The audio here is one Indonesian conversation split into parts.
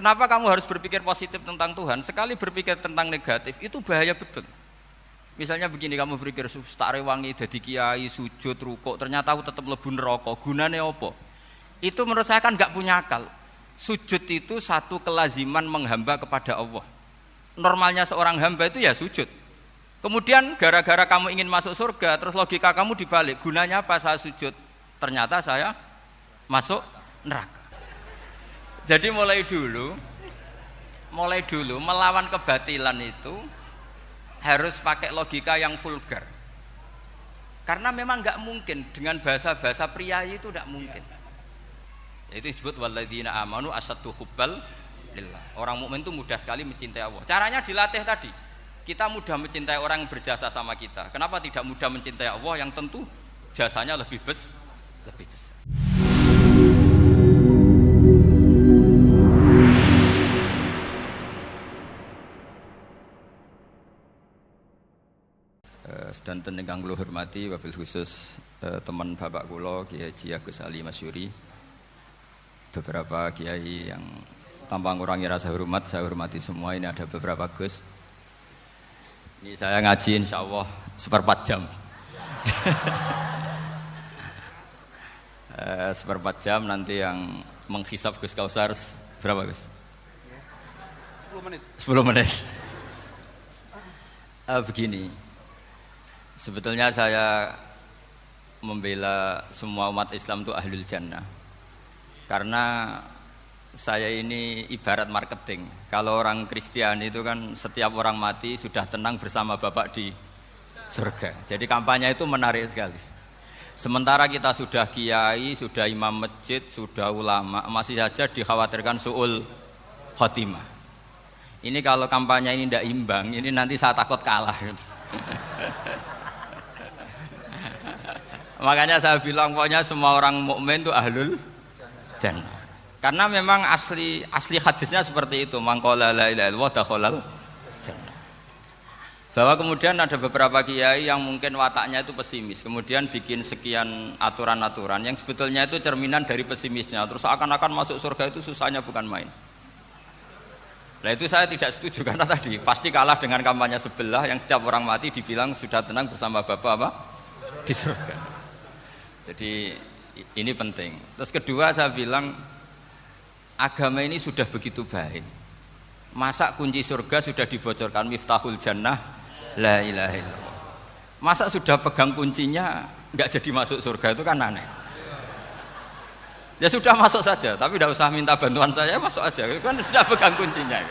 Kenapa kamu harus berpikir positif tentang Tuhan? Sekali berpikir tentang negatif itu bahaya betul. Misalnya begini, kamu berpikir tak rewangi dadi kiai sujud rukuk, ternyata aku tetap mlebu neraka. Gunane apa? Itu menurut saya kan enggak punya akal. Sujud itu satu kelaziman menghamba kepada Allah. Normalnya seorang hamba itu ya sujud. Kemudian gara-gara kamu ingin masuk surga, terus logika kamu dibalik. Gunanya apa saya sujud? Ternyata saya masuk neraka. Jadi mulai dulu melawan kebatilan itu harus pakai logika yang vulgar. Karena memang enggak mungkin dengan bahasa-bahasa priayi itu enggak mungkin. Itu disebut walladzina amanu asyaddu hubbal lillah. Orang mukmin itu mudah sekali mencintai Allah. Caranya dilatih tadi. Kita mudah mencintai orang yang berjasa sama kita. Kenapa tidak mudah mencintai Allah yang tentu jasanya lebih besar? Sedanten ingkang kula hormati wabil khusus teman bapak kula Kiai Haji Agus Ali Masyuri, beberapa kiai yang tanpa ngurangi rasa hormat saya hormati semua. Ini ada beberapa Gus. Ini saya ngaji insyaallah 1/4 jam. 1/4 jam nanti yang menghisap Gus Kausar berapa Gus? 10 menit. Begini. Sebetulnya saya membela semua umat Islam itu ahlul jannah. Karena saya ini ibarat marketing. Kalau orang Kristiani itu kan setiap orang mati sudah tenang bersama Bapak di surga. Jadi kampanye itu menarik sekali. Sementara kita sudah kiai, sudah imam masjid, sudah ulama, masih saja dikhawatirkan su'ul khotimah. Ini kalau kampanye ini tidak imbang, ini nanti saya takut kalah. Makanya saya bilang pokoknya semua orang mukmin itu ahlul jannah. Karena memang asli hadisnya seperti itu, man qala la ilaha illallah dakhalal jannah. Bahwa kemudian ada beberapa kiai yang mungkin wataknya itu pesimis, kemudian bikin sekian aturan-aturan yang sebetulnya itu cerminan dari pesimisnya. Terus akan-akan masuk surga itu susahnya bukan main. Nah itu saya tidak setuju karena tadi pasti kalah dengan kampanye sebelah yang setiap orang mati dibilang sudah tenang bersama Bapak apa? Di surga. Jadi ini penting. Terus kedua saya bilang agama ini sudah begitu baik. Masa kunci surga sudah dibocorkan miftahul jannah la ilaha illallah. Masa sudah pegang kuncinya enggak jadi masuk surga itu kan aneh. Ya sudah masuk saja, tapi tidak usah minta bantuan saya, masuk aja. Kan sudah pegang kuncinya.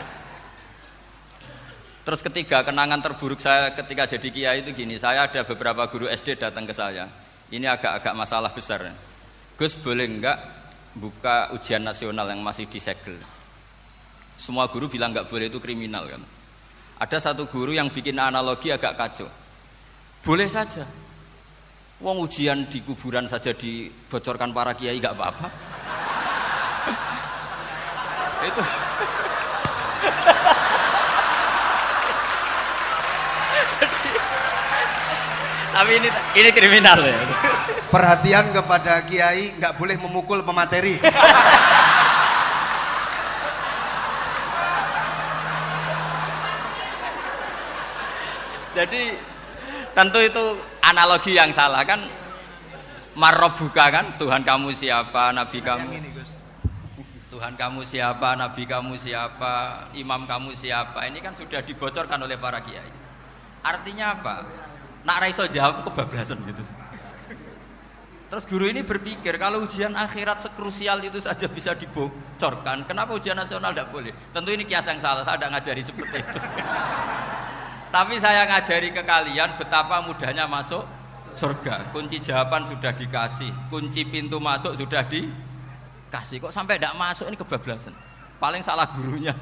Terus ketiga, kenangan terburuk saya ketika jadi kiai itu gini, saya ada beberapa guru SD datang ke saya. Ini agak-agak masalah besar. Gus boleh enggak buka ujian nasional yang masih disegel? Semua guru bilang enggak boleh, itu kriminal kan. Ada satu guru yang bikin analogi agak kacau. Boleh saja. Wong ujian di kuburan saja dibocorkan para kiai enggak apa-apa. Itu tapi ini kriminal ya. Perhatian kepada kiai, nggak boleh memukul pemateri. Jadi tentu itu analogi yang salah kan. Marrobuka kan, Tuhan kamu siapa, nabi kamu. Tuhan kamu siapa, nabi kamu siapa, imam kamu siapa. Ini kan sudah dibocorkan oleh para kiai. Artinya apa? Nak raiso jawab kebablasan gitu. Terus guru ini berpikir kalau ujian akhirat sekrusial itu saja bisa dibocorkan, kenapa ujian nasional tidak boleh? Tentu ini kias yang salah, saya tidak ngajari seperti itu. Tapi saya ngajari ke kalian betapa mudahnya masuk surga. Kunci jawaban sudah dikasih, kunci pintu masuk sudah dikasih. Kok sampai tidak masuk, ini kebablasan. Paling salah gurunya.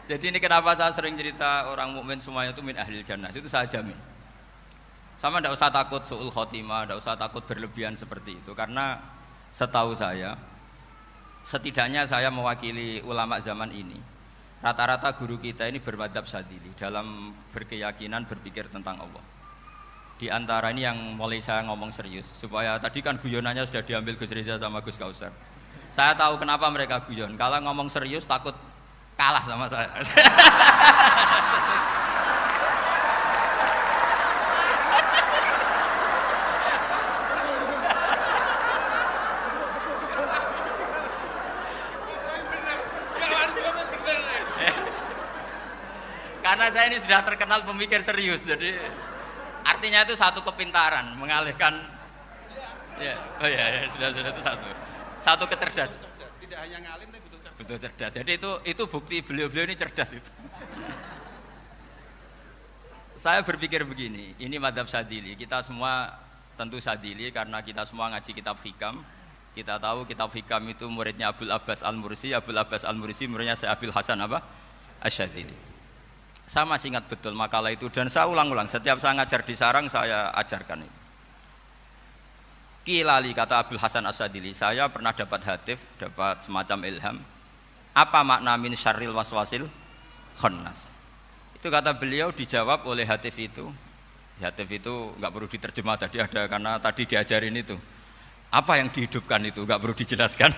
Jadi ini kenapa saya sering cerita orang mukmin semuanya itu min ahlil jannah, itu saya jamin. Sama tidak usah takut su'ul khotimah, tidak usah takut berlebihan seperti itu. Karena setahu saya, setidaknya saya mewakili ulama zaman ini, rata-rata guru kita ini bermadzhab syadzili dalam berkeyakinan berpikir tentang Allah. Di antara ini yang mulai saya ngomong serius, supaya tadi kan guyonannya sudah diambil Gus Reza sama Gus Kausar. Saya tahu kenapa mereka guyon. Kalau ngomong serius takut kalah sama saya. Karena saya ini sudah terkenal pemikir serius, jadi artinya itu satu kepintaran mengalihkan. Ya, oh ya, sudah itu satu kecerdasan. Tidak hanya ngalim tapi betul cerdas. Jadi itu bukti beliau-beliau ini cerdas itu. Saya berpikir begini, ini madhab Sadili. Kita semua tentu Sadili karena kita semua ngaji kitab Hikam. Kita tahu kitab Hikam itu muridnya Abul Abbas Al-Mursi. Abul Abbas Al-Mursi muridnya Syekh Abil Hasan Asy-Syadzili. Saya masih ingat betul makalah itu dan saya ulang-ulang setiap saya ngajar di sarang saya ajarkan itu. Kilali kata Abul Hasan Asy-Syadzili, saya pernah dapat hatif, dapat semacam ilham. Apa makna min syarril waswasil khannas? Itu kata beliau dijawab oleh hatif itu. Hatif itu enggak perlu diterjemah tadi ada karena tadi diajarin itu. Apa yang dihidupkan itu enggak perlu dijelaskan.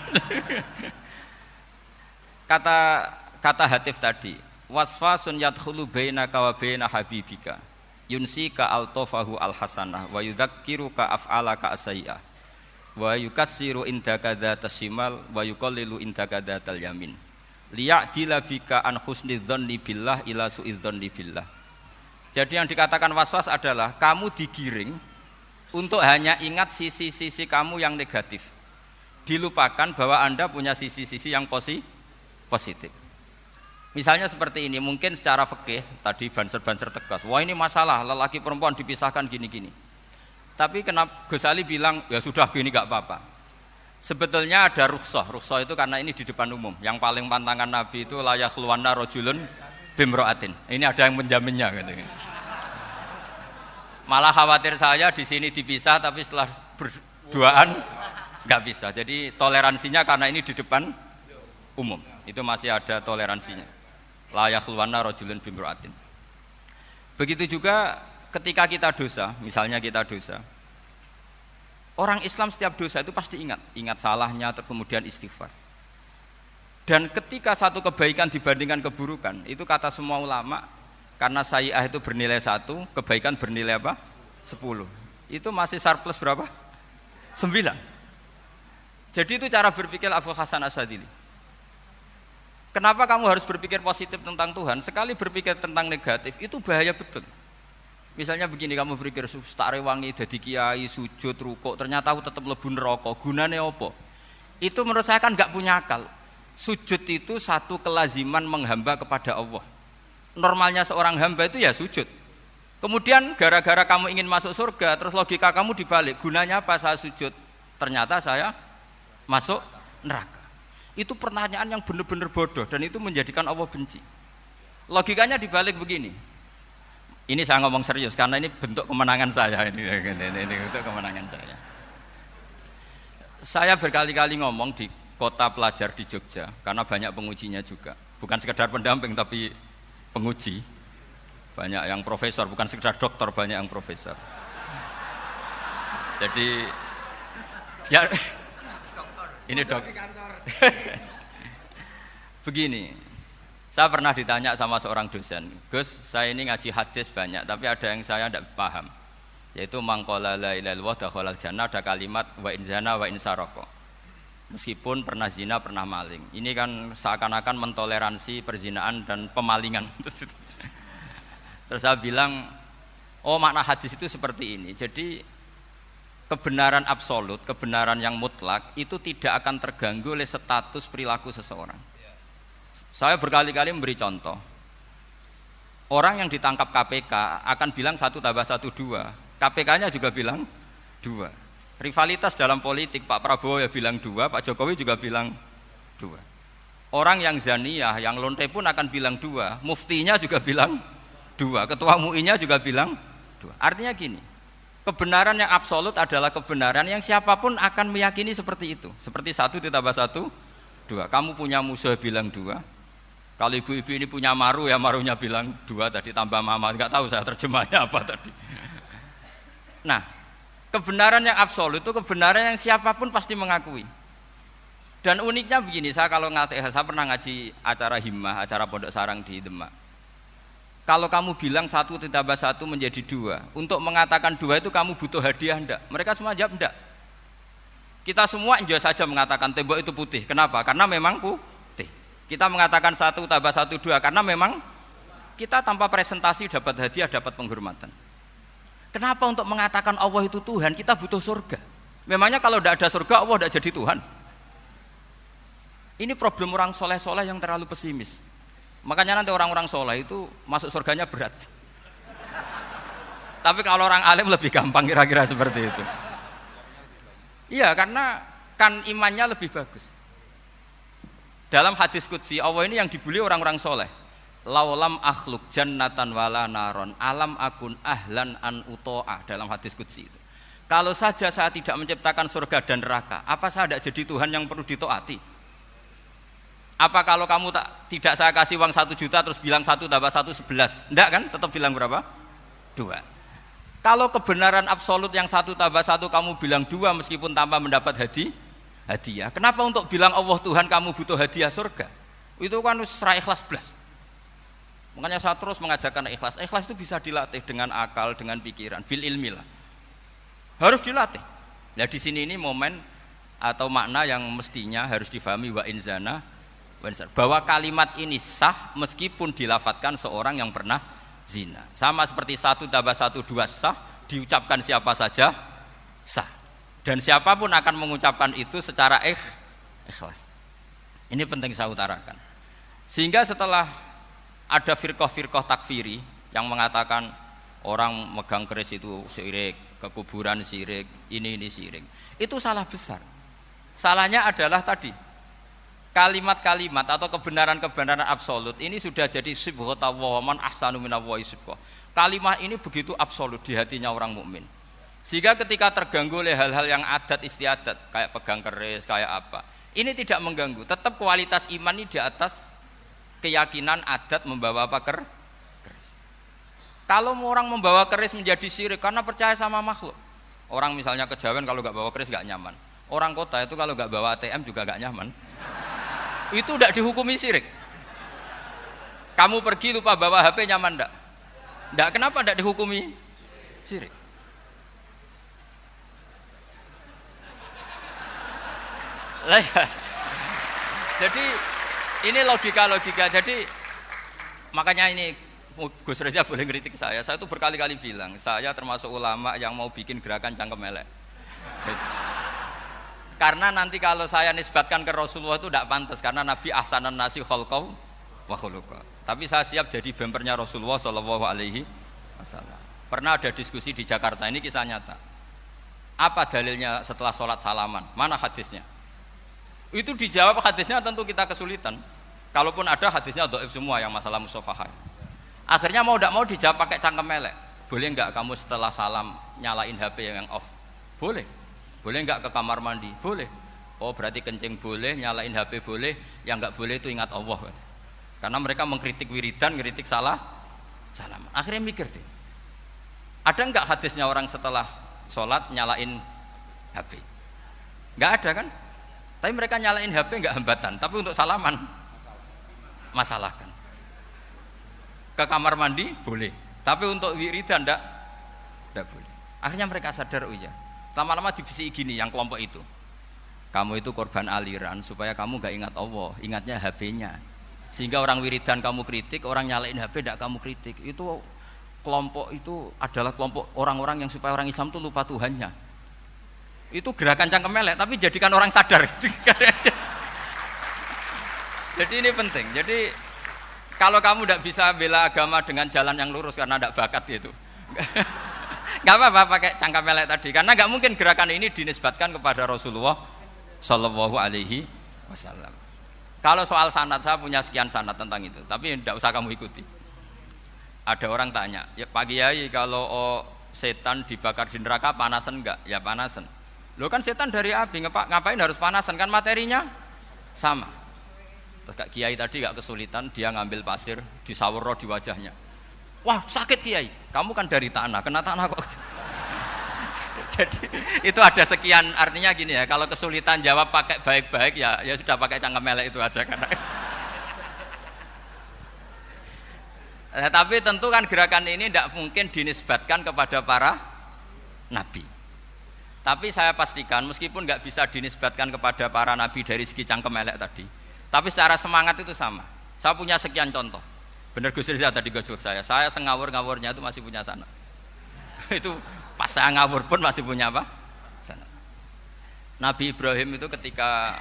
Kata hatif tadi, wasfasun yadkhulu bainaka wa baina habibika yunsika altofahu alhasanah wa yudzakiruka af'alaka asyi'ah wa yukassiru indaka dzatas shimal wa yuqallilu indaka dzatal yamin liya'dila bika an husnidzanni billah ila su'idzanni billah. Jadi yang dikatakan waswas adalah kamu digiring untuk hanya ingat sisi-sisi kamu yang negatif, dilupakan bahwa Anda punya sisi-sisi yang positif. Misalnya seperti ini, mungkin secara fikih tadi banser-banser tegas, wah ini masalah lelaki perempuan dipisahkan gini-gini. Tapi kenapa Ghazali bilang ya sudah gini gak apa-apa. Sebetulnya ada rukhsah itu karena ini di depan umum. Yang paling pantangan Nabi itu la yakhluwanna rajulun bimra'atin. Ini ada yang menjaminnya gitu. Malah khawatir saya di sini dipisah tapi setelah berduaan nggak bisa. Jadi toleransinya karena ini di depan umum. Itu masih ada toleransinya. La yakhluwanna rajulun bimra'atin. Begitu juga ketika kita dosa, misalnya kita dosa. Orang Islam setiap dosa itu pasti ingat salahnya, kemudian istighfar. Dan ketika satu kebaikan dibandingkan keburukan, itu kata semua ulama, karena sayyi'ah itu bernilai 1, kebaikan bernilai apa? 10. Itu masih surplus berapa? 9. Jadi itu cara berpikir Abul Hasan Asy-Syadzili. Kenapa kamu harus berpikir positif tentang Tuhan? Sekali berpikir tentang negatif, itu bahaya betul. Misalnya begini, kamu berpikir tak rewangi dadi kiai, sujud, rukuk, ternyata aku tetap mlebu neraka. Gunane apa? Itu menurut saya kan enggak punya akal. Sujud itu satu kelaziman menghamba kepada Allah. Normalnya seorang hamba itu ya sujud. Kemudian gara-gara kamu ingin masuk surga, terus logika kamu dibalik. Gunanya apa saya sujud? Ternyata saya masuk neraka. Itu pertanyaan yang benar-benar bodoh dan itu menjadikan Allah benci. Logikanya dibalik begini. Ini saya ngomong serius karena ini bentuk kemenangan saya ini bentuk kemenangan saya. Saya berkali-kali ngomong di kota pelajar di Jogja karena banyak pengujinya juga. Bukan sekedar pendamping tapi penguji. Banyak yang profesor, bukan sekedar doktor, banyak yang profesor. Jadi ya ini dok. Begini, saya pernah ditanya sama seorang dosen, Gus, saya ini ngaji hadis banyak, tapi ada yang saya tidak paham, yaitu mangqala la ilaha illallah dakhalal jannah, ada kalimat wa in zana wa in saraka. Meskipun pernah zina, pernah maling. Ini kan seakan-akan mentoleransi perzinaan dan pemalingan. Terus saya bilang, oh makna hadis itu seperti ini. Jadi kebenaran absolut, kebenaran yang mutlak itu tidak akan terganggu oleh status perilaku seseorang. Saya berkali-kali memberi contoh. Orang yang ditangkap KPK akan bilang 1 tambah 1 2. KPK-nya juga bilang 2. Rivalitas dalam politik, Pak Prabowo ya bilang 2, Pak Jokowi juga bilang 2. Orang yang zaniyah, yang lonte pun akan bilang 2. Muftinya juga bilang 2. Ketua MUI-nya juga bilang 2. Artinya gini, kebenaran yang absolut adalah kebenaran yang siapapun akan meyakini seperti itu. Seperti 1 ditambah 1 2. Kamu punya musuh bilang 2. Kalau ibu-ibu ini punya maru ya marunya bilang 2 tadi tambah mama. Enggak tahu saya terjemahnya apa tadi. Nah, kebenaran yang absolut itu kebenaran yang siapapun pasti mengakui. Dan uniknya begini, saya kalau saya pernah ngaji acara himmah, acara pondok sarang di Demak. Kalau kamu bilang 1 ditambah 1 menjadi 2, untuk mengatakan 2 itu kamu butuh hadiah enggak? Mereka semua jawab enggak. Kita semua enjoy saja mengatakan tembok itu putih. Kenapa? Karena memang putih. Kita mengatakan 1 tambah 1 2 karena memang kita tanpa presentasi dapat hadiah, dapat penghormatan. Kenapa untuk mengatakan Allah itu Tuhan kita butuh surga? Memangnya kalau tidak ada surga Allah tidak jadi Tuhan? Ini problem orang soleh-soleh yang terlalu pesimis. Makanya nanti orang-orang soleh itu masuk surganya berat. Tapi kalau orang alim lebih gampang kira-kira seperti itu. Iya, karena kan imannya lebih bagus. Dalam hadis qudsi Allah ini yang dibuli orang-orang soleh. Laulam akhluk jannatan wala naron alam akun ahlan an uto'ah, dalam hadis qudsi itu. Kalau saja saya tidak menciptakan surga dan neraka, apa saya tidak jadi Tuhan yang perlu ditaati? Apa kalau kamu tidak saya kasih uang 1 juta terus bilang 1 tambah 1 11? Enggak kan? Tetap bilang berapa? 2. Kalau kebenaran absolut yang 1 tambah 1 kamu bilang 2 meskipun tanpa mendapat hadiah. Kenapa untuk bilang Allah Tuhan kamu butuh hadiah surga? Itu kan serai ikhlas belas. Makanya saya terus mengajarkan ikhlas. Ikhlas itu bisa dilatih dengan akal, dengan pikiran, bil ilmi lah. Harus dilatih. Nah di sini ini momen atau makna yang mestinya harus difahami wa inzana, bahwa kalimat ini sah meskipun dilafadzkan seorang yang pernah zina. Sama seperti 1 tambah 1 2 sah, diucapkan siapa saja sah. Dan siapapun akan mengucapkan itu secara ikhlas. Ini penting saya utarakan. Sehingga setelah ada firqah-firqah takfiri yang mengatakan orang megang keris itu syirik, ke kuburan syirik, ini syirik. Itu salah besar. Salahnya adalah tadi kalimat-kalimat atau kebenaran-kebenaran absolut ini sudah jadi sibghata wa man ahsanu minallahi sibghah. Kalimat ini begitu absolut di hatinya orang mukmin. Sehingga ketika terganggu oleh hal-hal yang adat istiadat kayak pegang keris, kayak apa, ini tidak mengganggu. Tetap kualitas iman ini di atas keyakinan adat membawa apa keris. Kalau orang membawa keris menjadi syirik karena percaya sama makhluk. Orang misalnya kejawen kalau nggak bawa keris nggak nyaman. Orang kota itu kalau nggak bawa ATM juga nggak nyaman. Itu tidak dihukumi syirik. Kamu pergi lupa bawa HP nyaman enggak? Enggak, kenapa enggak dihukumi syirik? Jadi ini logika. Jadi makanya ini Gus Reza boleh ngeritik saya. Saya itu berkali-kali bilang, saya termasuk ulama yang mau bikin gerakan cangkem elek. Karena nanti kalau saya nisbatkan ke Rasulullah itu tidak pantas, karena Nabi ahsanan nasi khalqau wa khuluqa. Tapi saya siap jadi bempernya Rasulullah sallallahu alaihi wasallam. Pernah ada diskusi di Jakarta, ini kisah nyata. Apa dalilnya setelah sholat salaman? Mana hadisnya? Itu dijawab hadisnya tentu kita kesulitan. Kalaupun ada hadisnya dhaif semua yang masalah musafahah. Akhirnya mau tidak mau dijawab pakai cangkem elek. Boleh enggak kamu setelah salam nyalain HP yang off? Boleh. Boleh enggak ke kamar mandi? Boleh. Oh berarti kencing boleh, nyalain HP boleh, yang enggak boleh itu ingat Allah. Karena mereka mengkritik wiridan, ngeritik salam. Akhirnya mikir deh. Ada enggak hadisnya orang setelah sholat nyalain HP? Enggak ada kan? Tapi mereka nyalain HP enggak hambatan, tapi untuk salaman masalahkan. Ke kamar mandi boleh, tapi untuk wiridan enggak boleh. Akhirnya mereka sadar, oh iya. Lama-lama dibisi gini yang kelompok itu. Kamu itu korban aliran supaya kamu enggak ingat Allah, ingatnya HP-nya. Sehingga orang wiridan kamu kritik, orang nyalain HP enggak kamu kritik. Itu kelompok itu adalah kelompok orang-orang yang supaya orang Islam itu lupa Tuhannya. Itu gerakan cangkem elek, tapi jadikan orang sadar. Jadi ini penting. Jadi kalau kamu tidak bisa bela agama dengan jalan yang lurus karena tidak bakat gitu, nggak apa-apa pakai cangkem elek tadi. Karena nggak mungkin gerakan ini dinisbatkan kepada Rasulullah Shallallahu Alaihi Wasallam. Kalau soal sanad, saya punya sekian sanad tentang itu, tapi tidak usah kamu ikuti. Ada orang tanya, ya Pak Kiai kalau setan dibakar di neraka panasan enggak? Ya panasan. Lo kan setan dari api, ngapain harus panasan? Kan materinya sama. Terus Kak Kiai tadi enggak kesulitan, dia ngambil pasir, disawero di wajahnya. Wah sakit Kiai, kamu kan dari tanah, kena tanah kok. Jadi itu ada sekian, artinya gini ya, kalau kesulitan jawab pakai baik-baik ya sudah pakai cangkem melek itu aja karena. Tapi tentu kan gerakan ini tidak mungkin dinisbatkan kepada para nabi. Tapi saya pastikan meskipun nggak bisa dinisbatkan kepada para nabi dari segi cangkem melek tadi, tapi secara semangat itu sama. Saya punya sekian contoh. Bener Gus Riza tadi gojok saya sengawur-ngawurnya itu masih punya sana. Itu pas saya ngawur pun masih punya apa? Sana. Nabi Ibrahim itu ketika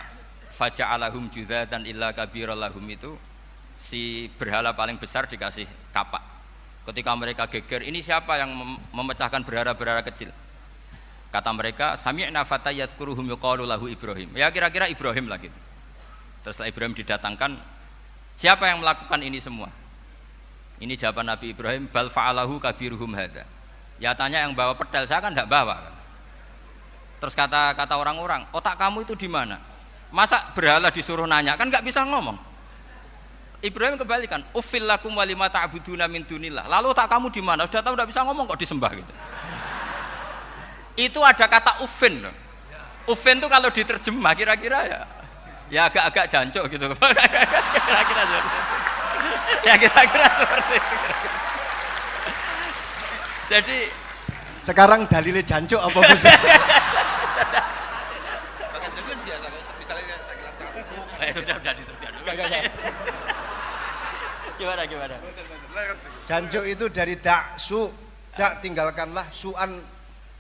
faja'alahum juzatan illa kabirallahum itu si berhala paling besar dikasih kapak. Ketika mereka geger, ini siapa yang memecahkan berhala-berhala kecil? Kata mereka, sami'na fata yadhkuruhum yuqalu lahu Ibrahim. Ya kira-kira Ibrahim lagi. Terus Ibrahim didatangkan, siapa yang melakukan ini semua? Ini jawaban Nabi Ibrahim, bal fa'alahu kabiruhum hadza. Ya tanya yang bawa pedal, saya kan tidak bawa. Terus kata orang-orang, otak kamu itu di mana? Masa berhala disuruh nanya, kan nggak bisa ngomong. Ibrahim kembalikan, uffil lakum walima ta'buduna min dunillah. Lalu otak kamu di mana? Sudah tahu nggak bisa ngomong kok disembah gitu. Itu ada kata uffin loh. Uffin itu kalau diterjemah kira-kira ya agak-agak jancuk gitu. Kira-kira seperti itu. Ya kira-kira seperti itu. Jadi sekarang dalilnya jancuk apa Gus? Gimana? Jancuk itu dari daksu, dak tinggalkanlah suan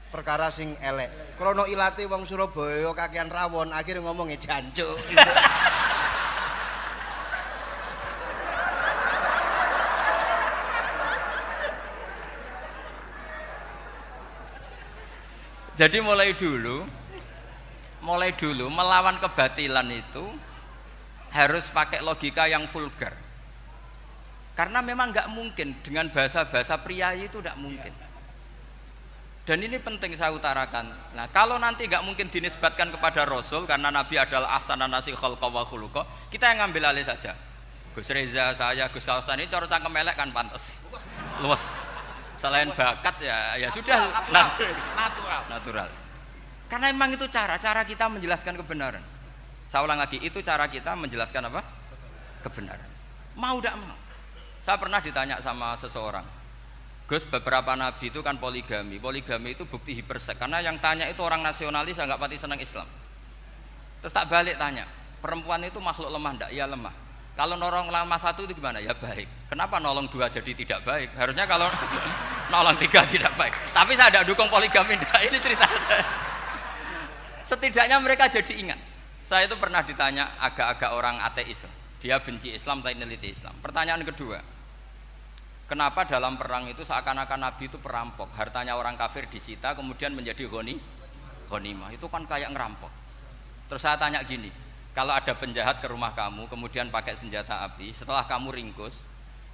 perkara sing elek. Krono ilate wong Surabaya kakean rawon, akhirnya ngomongnya jancuk. Jadi mulai dulu melawan kebatilan itu harus pakai logika yang vulgar. Karena memang nggak mungkin dengan bahasa-bahasa priayi itu tidak mungkin. Dan ini penting saya utarakan. Nah, kalau nanti nggak mungkin dinisbatkan kepada Rasul karena Nabi adalah ahsanan nasi khalqa wa khuluqa, kita yang ngambil alih saja. Gus Reza, saya, Gus Kaustan ini cara cangkem elek kan pantas. Luas. Selain bakat ya sudah natural. Karena memang itu cara kita menjelaskan kebenaran. Saya ulang lagi, itu cara kita menjelaskan apa? Kebenaran. Mau tidak mau. Saya pernah ditanya sama seseorang, Gus, beberapa nabi itu kan poligami itu bukti hiperseks. Karena yang tanya itu orang nasionalis yang nggak pati senang Islam. Terus tak balik tanya, perempuan itu makhluk lemah enggak? Ya lemah. Kalau nolong lama satu itu gimana? Ya baik. Kenapa nolong dua jadi tidak baik? Harusnya kalau nolong tiga tidak baik. Tapi saya tidak dukung poligami. Ini cerita saya. Setidaknya mereka jadi ingat. Saya itu pernah ditanya agak-agak orang ateis. Dia benci Islam tapi neliti Islam. Pertanyaan kedua, kenapa dalam perang itu seakan-akan Nabi itu perampok? Hartanya orang kafir disita kemudian menjadi ghanimah. Itu kan kayak ngerampok. Terus saya tanya gini, kalau ada penjahat ke rumah kamu kemudian pakai senjata api, setelah kamu ringkus,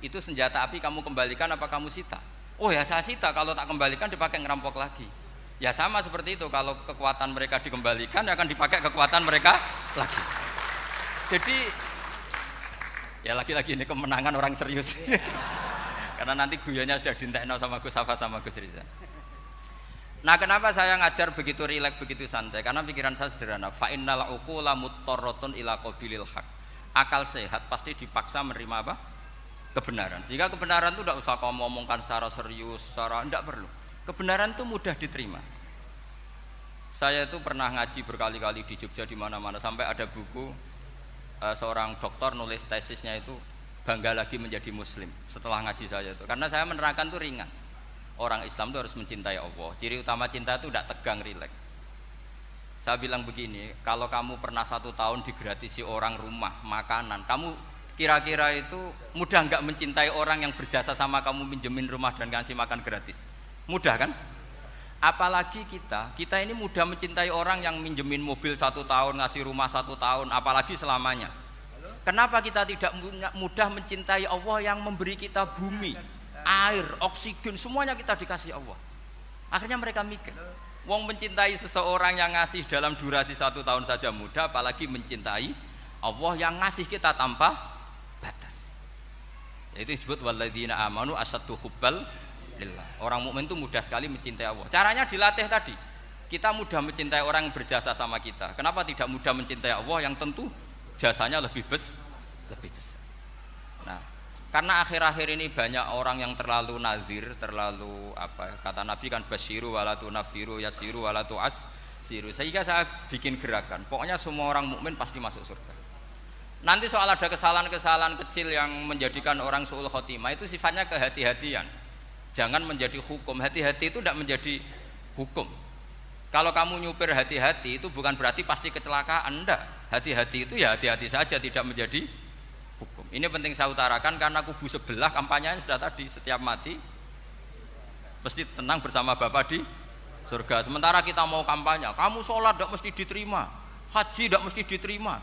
itu senjata api kamu kembalikan apa kamu sita? Oh ya saya sita, kalau tak kembalikan dipakai ngerampok lagi. Ya sama seperti itu, kalau kekuatan mereka dikembalikan akan dipakai kekuatan mereka lagi. Jadi ya lagi-lagi ini kemenangan orang serius. Karena nanti guyonnya sudah dintekno sama Gus Safa sama Gus Riza. Nah, kenapa saya ngajar begitu rileks, begitu santai? Karena pikiran saya sederhana. Fa innal uqula muttarratun ila qabilil haq. Akal sehat pasti dipaksa menerima apa? Kebenaran. Sehingga kebenaran itu tidak usah kamu ngomongkan secara serius, secara tidak perlu. Kebenaran itu mudah diterima. Saya itu pernah ngaji berkali-kali di Jogja di mana-mana sampai ada buku seorang dokter nulis tesisnya itu bangga lagi menjadi muslim setelah ngaji saya itu. Karena saya menerangkan itu ringan. Orang Islam itu harus mencintai Allah. Ciri utama cinta itu tidak tegang, rileks. Saya bilang begini, kalau kamu pernah 1 tahun digratisi orang rumah, makanan, kamu kira-kira itu mudah nggak mencintai orang yang berjasa sama kamu minjemin rumah dan ngasih makan gratis? Mudah kan? Apalagi kita ini mudah mencintai orang yang minjemin mobil 1 tahun, ngasih rumah 1 tahun, apalagi selamanya. Kenapa kita tidak mudah mencintai Allah yang memberi kita bumi, air, oksigen, semuanya kita dikasih Allah? Akhirnya mereka mikir, wong mencintai seseorang yang ngasih dalam durasi 1 tahun saja mudah, apalagi mencintai Allah yang ngasih kita tanpa batas. Itu disebut walladzina amanu asaddu hubbal lillah. Orang mukmin itu mudah sekali mencintai Allah. Caranya dilatih tadi. Kita mudah mencintai orang yang berjasa sama kita. Kenapa tidak mudah mencintai Allah yang tentu jasanya lebih besar? Nah, karena akhir-akhir ini banyak orang yang terlalu nazir, terlalu kata Nabi kan basyiru walatu nafiru yasiru walatu asiru. Sehingga saya bikin gerakan. Pokoknya semua orang mukmin pasti masuk surga. Nanti soal ada kesalahan-kesalahan kecil yang menjadikan orang su'ul khotimah itu sifatnya kehati-hatian. Jangan menjadi hukum. Hati-hati itu tidak menjadi hukum. Kalau kamu nyupir hati-hati itu bukan berarti pasti kecelakaan, enggak. Hati-hati itu ya hati-hati saja, tidak menjadi hukum. Ini penting saya utarakan karena kubu sebelah kampanyenya sudah tadi, setiap mati mesti tenang bersama Bapak di surga. Sementara kita mau kampanye, kamu sholat tidak mesti diterima, haji tidak mesti diterima,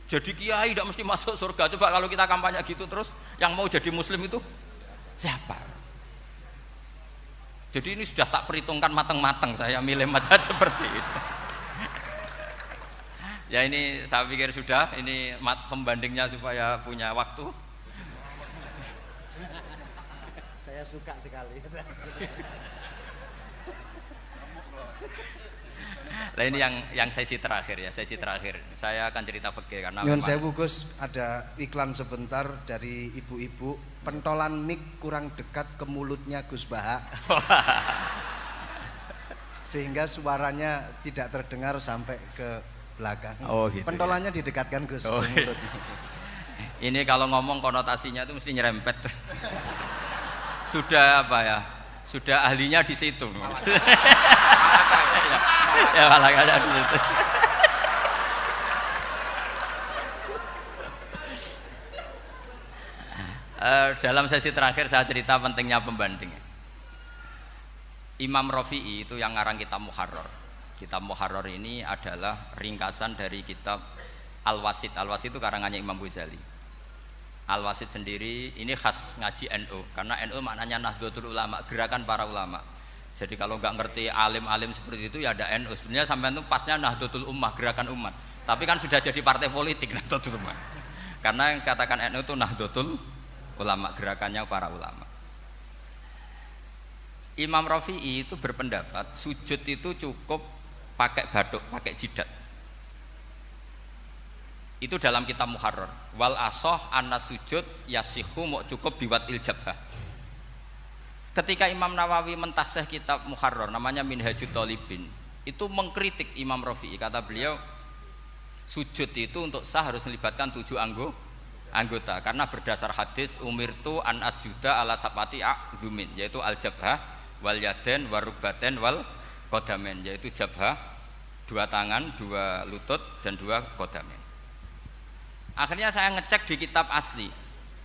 jadi kiai tidak mesti masuk surga. Coba kalau kita kampanye gitu terus, yang mau jadi muslim itu siapa? Jadi ini sudah tak perhitungkan matang-matang saya milih mazhab seperti itu. Ya ini saya pikir sudah, ini pembandingnya supaya punya waktu. Saya suka sekali. Nah ini yang sesi terakhir ya, sesi terakhir. Saya akan cerita fikih karena Nyun sewu Gus, ada iklan sebentar dari ibu-ibu, pentolan mic kurang dekat ke mulutnya Gus Baha. Sehingga suaranya tidak terdengar sampai ke belakang. Oh, gitu, pentolannya ya? Didekatkan Gus ke mulut. Ini kalau ngomong konotasinya itu mesti nyerempet. Sudah sudah ahlinya di situ. Ya malah ada di situ. Dalam sesi terakhir saya cerita pentingnya pembanding. Imam Rafi'i itu yang ngarang kitab Muharrar. Kitab Muharrar ini adalah ringkasan dari kitab Al-Wasit. Al-Wasit itu karangannya Imam Ghazali. Al-Wasit sendiri ini khas ngaji NU karena NU maknanya Nahdlatul Ulama, gerakan para ulama. Jadi kalau nggak ngerti alim-alim seperti itu ya ada NU. Sebenarnya sampai itu pasnya Nahdlatul Ummah, gerakan umat. Tapi kan sudah jadi partai politik Nahdlatul Ummah. Karena yang katakan NU itu Nahdlatul Ulama, gerakannya para ulama. Imam Rafi'i itu berpendapat sujud itu cukup pakai batuk, pakai jidat. Itu dalam kitab Muharrar. Wal asoh anna sujud yasihu mau cukup biwat iljabah. Ketika Imam Nawawi mentasih kitab Muharrar namanya Minhajut Thalibin, itu mengkritik Imam Rafi'i. Kata beliau sujud itu untuk sah harus melibatkan 7 anggota karena berdasar hadis umirtu an asjuda ala sapati a'zumin, yaitu al jabhah wal yaden warukbaten wal kodamen, yaitu jabhah 2 tangan, 2 lutut dan 2 kodamen. Akhirnya saya ngecek di kitab asli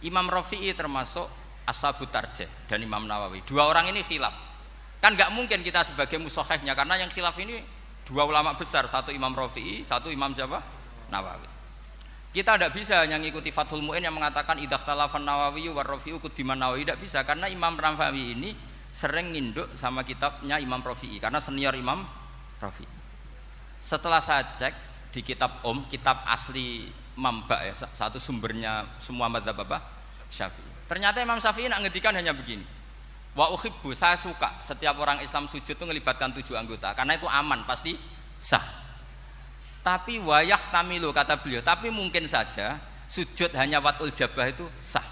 Imam Rafi'i termasuk Ashabut Tarjih dan Imam Nawawi. 2 orang ini khilaf. Kan nggak mungkin kita sebagai mushahihnya karena yang khilaf ini 2 ulama besar, satu Imam Rafi'i, satu Imam siapa? Nawawi. Kita tidak bisa hanya ngikuti Fathul Mu'in yang mengatakan idzakhtalafan Nawawi war Rafi'u kudiman Nawawi, tidak bisa karena Imam Nawawi ini sering nginduk sama kitabnya Imam Rafi'i karena senior Imam Rafi'i. Setelah saya cek di kitab kitab asli Mamba ya, satu sumbernya semua mazhab Syafi'i. Ternyata Imam Syafi'i nak ngedikan hanya begini. Wa uhibbu, saya suka setiap orang Islam sujud itu melibatkan 7 anggota karena itu aman, pasti sah. Tapi wayah tamilu kata beliau, tapi mungkin saja sujud hanya watul jabah itu sah.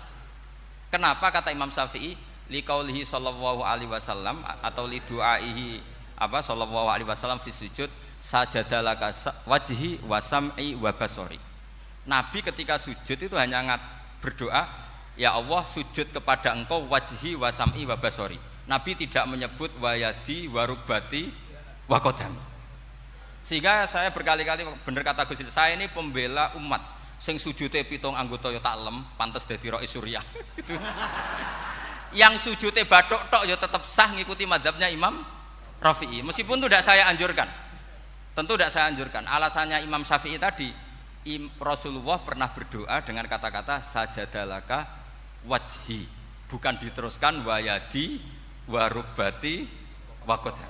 Kenapa kata Imam Syafi'i? Liqaulihi sallallahu alaihi wasallam atau li du'aihi sallallahu alaihi wasallam fi sujud sajadalaka wajhi wa sam'i wa basori. Nabi ketika sujud itu hanya berdoa, ya Allah sujud kepada engkau wajhi wa sam'i wa basori. Nabi tidak menyebut wayadi wa rukbati wa qadami. Sehingga saya berkali-kali bener kata Gus, saya ini pembela umat sing sujute 7 anggota ya tak lem pantes dadi Rais Suriah. Itu. Yang sujute bathuk tok ya tetap sah ngikuti mazhabnya Imam Rafi'i. Meskipun itu tidak saya anjurkan. Tentu tidak saya anjurkan. Alasannya Imam Syafi'i tadi, Rasulullah pernah berdoa dengan kata-kata sajadalaka wajhi, bukan diteruskan wayadi warubati wakoda.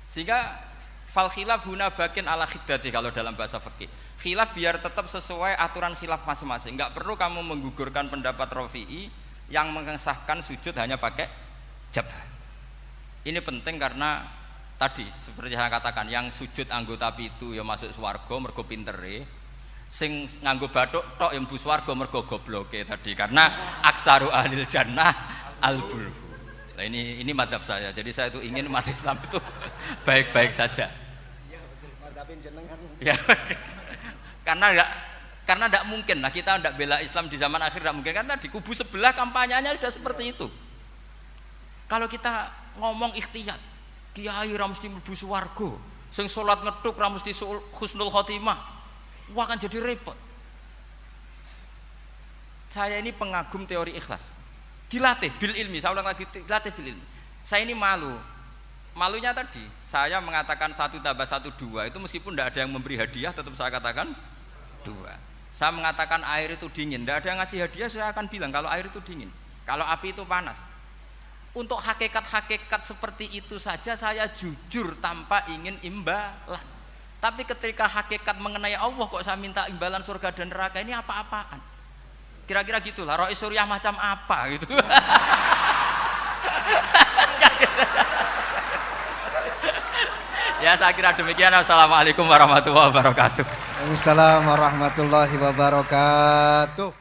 Sehingga fal khilaf huna bakin ala khiddati kalau dalam bahasa fikih. Khilaf biar tetap sesuai aturan khilaf masing-masing. Enggak perlu kamu menggugurkan pendapat Rafi'i yang mengesahkan sujud hanya pakai jabah. Ini penting karena tadi seperti saya katakan, yang sujud anggota pitu ya masuk swarga mergo pintere, sing nganggo bathuk tok yang mlebu swarga mergo gobloke tadi, karena aksaru ahlil jannah al-bulbu. Nah, ini madzhab saya. Jadi saya itu ingin umat Islam itu baik-baik saja. Iya, betul. Madzhabin jenengan. Ya. Karena tidak mungkin lah kita tidak bela Islam di zaman akhir, tidak mungkin, karena di kubu sebelah kampanyenya sudah seperti itu. Kalau kita ngomong ikhtiyat, kiai ra mesti mlebu swarga, sing salat ngethuk ra mesti husnul khotimah, wah kan jadi repot. Saya ini pengagum teori ikhlas, dilatih bil ilmi, saya ulang lagi, dilatih bil ilmi. Saya ini malunya tadi saya mengatakan 1 tambah 1 2, itu meskipun tidak ada yang memberi hadiah tetap saya katakan 2. Saya mengatakan air itu dingin, tidak ada yang ngasih hadiah, saya akan bilang kalau air itu dingin, kalau api itu panas. Untuk hakikat-hakikat seperti itu saja saya jujur tanpa ingin imbalan. Tapi ketika hakikat mengenai Allah kok saya minta imbalan surga dan neraka, ini apa-apaan? Kira-kira gitulah, Rois Suryah macam apa gitu. Ya saya kira demikian. Assalamualaikum warahmatullahi wabarakatuh. Waalaikumsalam warahmatullahi wabarakatuh.